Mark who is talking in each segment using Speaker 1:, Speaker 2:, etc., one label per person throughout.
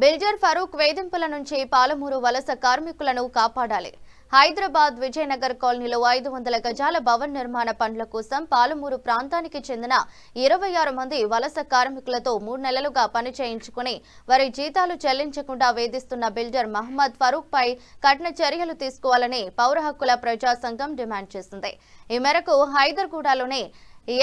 Speaker 1: Builder Farooq వేధింపుల నుంచి పాలమూరు వలస కార్మికులను కాపాడాలి. హైదరాబాద్ విజయనగర్ కాలనీలో 500 గజాల భవన నిర్మాణ పనుల కోసం పాలమూరు ప్రాంతానికి చెందిన 26 మంది వలస కార్మికులతో 3 నెలలుగా పని చేయించుకుని వారి జీతాలు చెల్లించకుండా వేధిస్తున్న బిల్డర్ మహమ్మద్ ఫరూక్ పై కఠిన చర్యలు తీసుకోవాలని పౌర హక్కుల ప్రజా సంఘం డిమాండ్ చేసింది. ఈ మేరకు హైదర్గూడలోని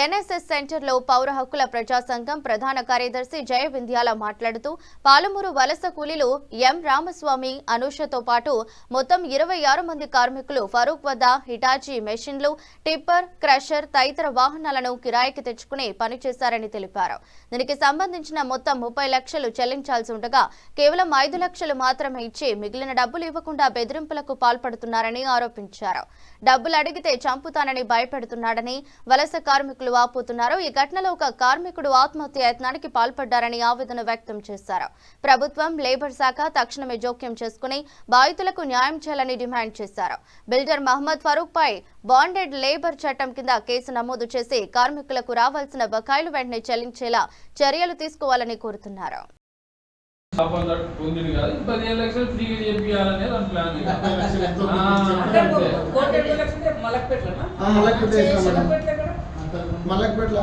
Speaker 1: ఎన్ఎస్ఎస్ సెంటర్లో పౌర హక్కుల ప్రజా సంఘం ప్రధాన కార్యదర్శి జయ వింధ్యాల మాట్లాడుతూ పాలమూరు వలస కూలీలు ఎం రామస్వామి, అనూషతో పాటు మొత్తం 26 మంది కార్మికులు ఫరూక్ వద్ద హిటాచీ మెషిన్లు, టిప్పర్, క్రషర్ తదితర వాహనాలను కిరాయికి తెచ్చుకుని పనిచేశారని తెలిపారు. దీనికి సంబంధించిన మొత్తం 30 లక్షలు చెల్లించాల్సి ఉండగా కేవలం 5 లక్షలు మాత్రమే ఇచ్చి మిగిలిన డబ్బులు ఇవ్వకుండా బెదిరింపులకు పాల్పడుతున్నారని ఆరోపించారు. డబ్బులు అడిగితే చంపుతానని భయపెడుతున్నాడని వలస కార్మికులు వాపోతున్నారు. ఈ ఘటనలో ఒక కార్మికుడు ఆత్మహత్య యత్నానికి పాల్పడ్డారని ఆవేదన వ్యక్తం చేశారు. ప్రభుత్వం, లేబర్ శాఖ తక్షణమే జోక్యం చేసుకుని బాధితులకు న్యాయం చేయాలని డిమాండ్ చేశారు. బిల్డర్ మహమ్మద్ ఫరూక్ పై బాండెడ్ లేబర్ చట్టం కింద కేసు నమోదు చేసి కార్మికులకు రావాల్సిన బకాయిలు వెంటనే చెల్లించేలా చర్యలు తీసుకోవాలని కోరుతున్నారు.
Speaker 2: మలక్పేట్ల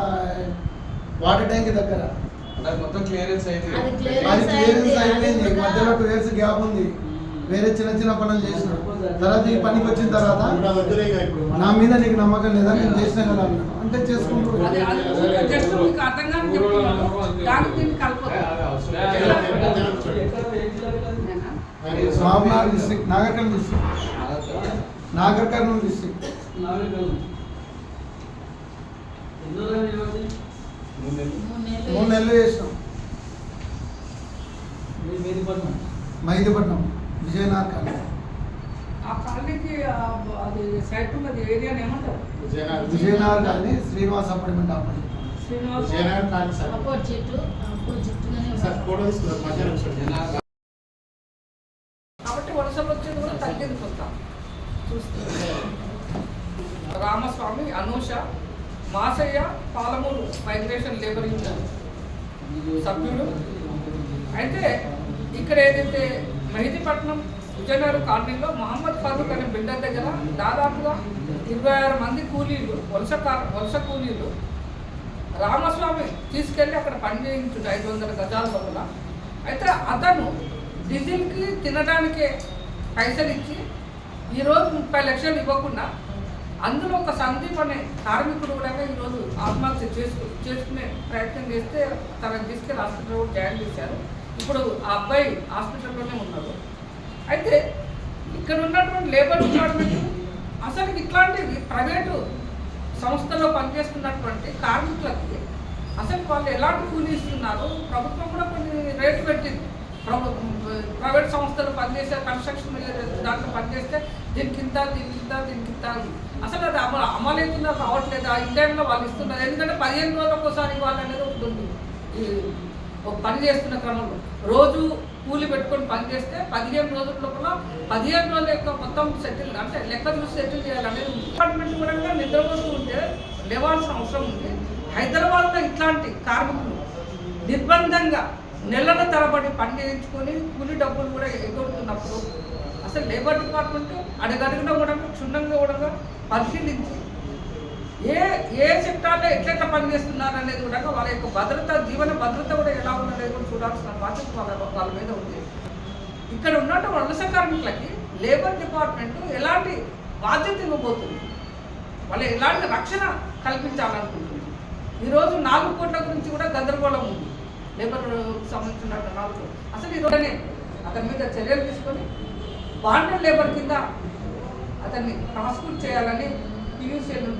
Speaker 2: వాటర్ ట్యాంక్ దగ్గర
Speaker 3: మొత్తం క్లియరెన్స్ అయిపోయింది.
Speaker 2: మధ్యలో 2 years గ్యాప్ ఉంది. వేరే చిన్న చిన్న పనులు చేసిన తర్వాత ఈ పనికి వచ్చిన తర్వాత నా మీద నీకు నమ్మకం లేదా, నేను చేసిన కదా అంటే చేసుకుంటూ డిస్ట్రిక్ట్ నాగర్ కర్నూలు డిస్ట్రిక్ట్ 3 నెలలు చేసినాం. Mehdipatnam Vijayanagar colony. Vijayanagar colony Srinivas apartment
Speaker 4: కాబట్టి వలసలు వచ్చేది కూడా తగ్గింది కొంత Ramaswamy, Anusha, Masayya Palamuru migration labour union సభ్యులు. అయితే ఇక్కడ ఏదైతే మెహదీపట్నం విజయనగర్ కాలనీలో మహమ్మద్ ఫరూక్ అనే బిల్డర్ దగ్గర దాదాపుగా 26 మంది కూలీలు వలస కూలీలు రామస్వామి తీసుకెళ్ళి అక్కడ పని చేయించుండు 500 గజాల వల్ల. అయితే అతను డీజిల్కి తినడానికే పైసలు ఇచ్చి ఈరోజు 30 లక్షలు ఇవ్వకుండా అందులో ఒక సందీప్ అనే కార్మికుడు కూడా ఈరోజు ఆత్మహత్య చేసుకునే ప్రయత్నం చేస్తే తనకు తీసుకెళ్ళి హాస్పిటల్ కూడా జాయిన్ చేశారు. ఇప్పుడు ఆ అబ్బాయి హాస్పిటల్లోనే ఉన్నారు. అయితే ఇక్కడ ఉన్నటువంటి లేబర్ డిపార్ట్మెంట్ అసలు ఇట్లాంటివి ప్రైవేటు సంస్థల్లో పనిచేస్తున్నటువంటి కార్మికులకి అసలు వాళ్ళు ఎలాంటి కూలీ ఇస్తున్నారు. ప్రభుత్వం కూడా కొన్ని రేటు పెట్టింది. ప్రైవేట్ సంస్థలు పనిచేసే కన్స్ట్రక్షన్ దాంట్లో పనిచేస్తే దీనికింత అసలు అది అమలవుతుందా కావట్లేదా, ఇండియాలో వాళ్ళు ఇస్తున్నారు. ఎందుకంటే 15 రోజులకు ఒకసారి ఇవ్వాలనేది ఒకటి ఉంది. ఒక పని చేస్తున్న క్రమంలో రోజు కూలి పెట్టుకొని పని చేస్తే 15 రోజుల లోపల 15 రోజుల యొక్క మొత్తం సెటిల్ అంటే లెక్క చూసి సెటిల్ చేయాలనేది డిపార్ట్మెంట్ కూడా నిద్రపోతూ ఉంటే లేవాల్సిన అవసరం ఉంది. హైదరాబాద్లో ఇట్లాంటి కార్మికులు నిర్బంధంగా నెలల తరబడి పని చేయించుకొని కూలి డబ్బులు కూడా ఎగొడుతున్నప్పుడు అసలు లేబర్ డిపార్ట్మెంట్ అడగడుగున కూడా క్షుణ్ణంగా కూడా పరిశీలించి ఏ సెక్టార్లో ఎట్లెట్లా పనిచేస్తున్నారు అనేది కూడా వాళ్ళ యొక్క భద్రత, జీవన భద్రత కూడా ఎలా ఉన్నది కూడా చూడాల్సిన బాధ్యత వాళ్ళ మీద ఉంది. ఇక్కడ ఉన్నట్టు వలస కార్మికులకి లేబర్ డిపార్ట్మెంట్ ఎలాంటి బాధ్యత ఇవ్వబోతుంది, వాళ్ళు ఎలాంటి రక్షణ కల్పించాలనుకుంటుంది. ఈరోజు 4 కోట్ల గురించి కూడా గందరగోళం ఉంది. లేబర్ సంబంధించిన 4 కోట్లు అసలు ఈరోజునే అతని మీద చర్యలు తీసుకొని బాండెడ్ లేబర్ కింద అతన్ని ప్రాసిక్యూట్ చేయాలని PUCL